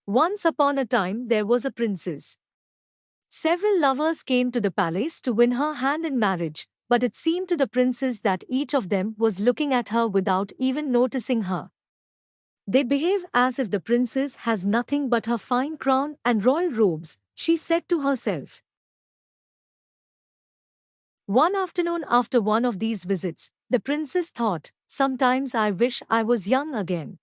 Once upon a time there was a princess. Several lovers came to the palace to win her hand in marriage, but it seemed to the princess that each of them was looking at her without even noticing her. They behave as if the princess has nothing but her fine crown and royal robes, she said to herself. One afternoon after one of these visits, the princess thought, sometimes I wish I was young again.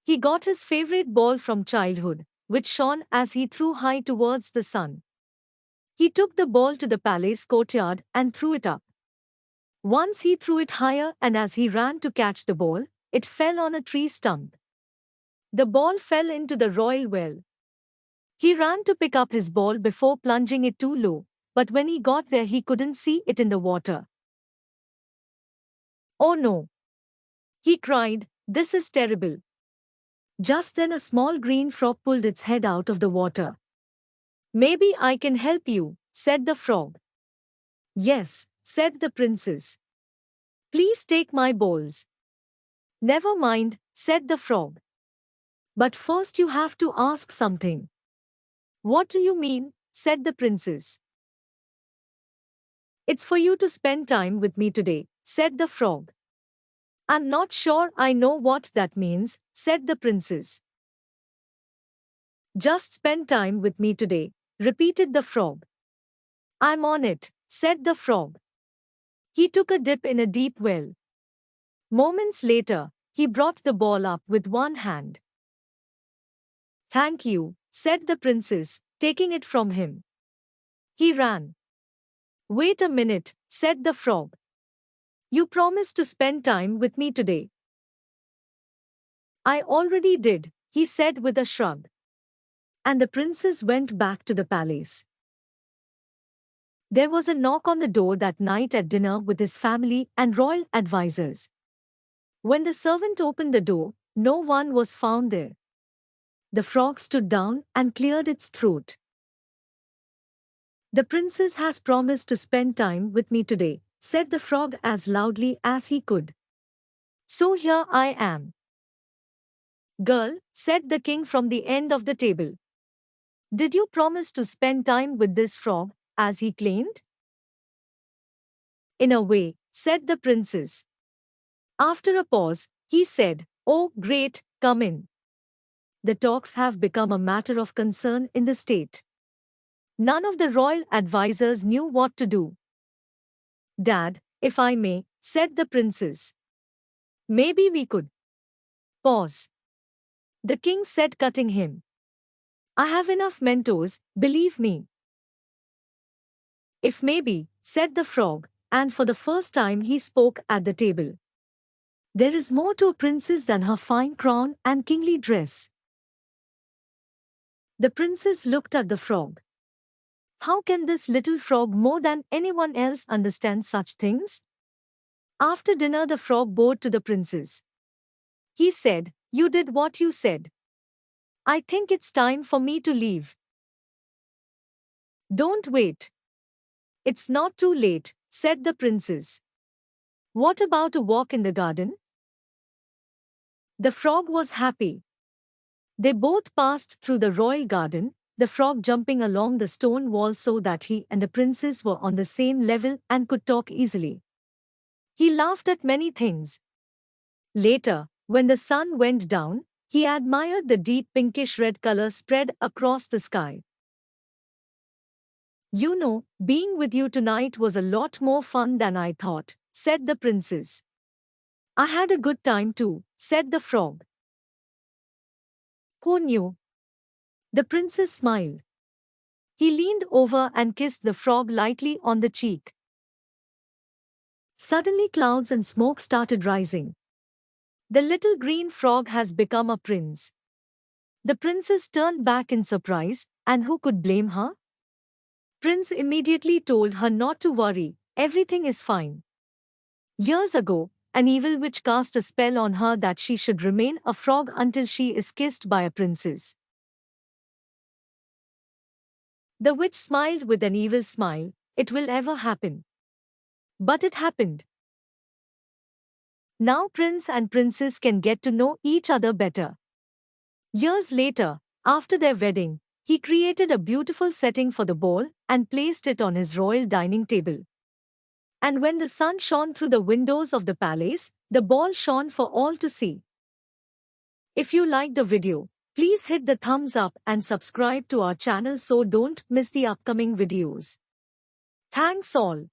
He got his favorite ball from childhood, which shone as he threw high towards the sun. He took the ball to the palace courtyard and threw it up. Once he threw it higher, and as he ran to catch the ball, it fell on a tree stump. The ball fell into the royal well. He ran to pick up his ball before plunging it too low, but when he got there he couldn't see it in the water. Oh no! He cried, this is terrible. Just then a small green frog pulled its head out of the water. Maybe I can help you, said the frog. Yes, said the princess. Please take my balls. Never mind, said the frog. But first you have to ask something. What do you mean, said the princess. It's for you to spend time with me today, said the frog. I'm not sure I know what that means, said the princess. Just spend time with me today, repeated the frog. I'm on it, said the frog. He took a dip in a deep well. Moments later, he brought the ball up with one hand. Thank you, said the princess, taking it from him. He ran. Wait a minute, said the frog. You promised to spend time with me today. I already did, he said with a shrug. And the princess went back to the palace. There was a knock on the door that night at dinner with his family and royal advisors. When the servant opened the door, no one was found there. The frog stood down and cleared its throat. The princess has promised to spend time with me today, said the frog as loudly as he could. So here I am. Girl, said the king from the end of the table. Did you promise to spend time with this frog, as he claimed? In a way, said the princess. After a pause, he said, oh, great, come in. The talks have become a matter of concern in the state. None of the royal advisors knew what to do. Dad, if I may, said the princess. Maybe we could. Pause. The king said, cutting him. I have enough mentors, believe me. If maybe, said the frog, and for the first time he spoke at the table. There is more to a princess than her fine crown and kingly dress. The princess looked at the frog. How can this little frog more than anyone else understand such things? After dinner the frog bowed to the princess. He said, you did what you said. I think it's time for me to leave. Don't wait. It's not too late, said the princess. What about a walk in the garden? The frog was happy. They both passed through the royal garden, the frog jumping along the stone wall so that he and the princess were on the same level and could talk easily. He laughed at many things. Later, when the sun went down, he admired the deep pinkish-red color spread across the sky. You know, being with you tonight was a lot more fun than I thought, said the princess. I had a good time too, said the frog. Who knew? The princess smiled. He leaned over and kissed the frog lightly on the cheek. Suddenly clouds and smoke started rising. The little green frog has become a prince. The princess turned back in surprise, and who could blame her? Prince immediately told her not to worry, everything is fine. Years ago, an evil witch cast a spell on her that she should remain a frog until she is kissed by a princess. The witch smiled with an evil smile, it will ever happen. But it happened. Now prince and princess can get to know each other better. Years later, After their wedding, he created a beautiful setting for the ball and placed it on his royal dining table. And when the sun shone through the windows of the palace, the ball shone for all to see. If you liked the video, please hit the thumbs up and subscribe to our channel so don't miss the upcoming videos. Thanks all.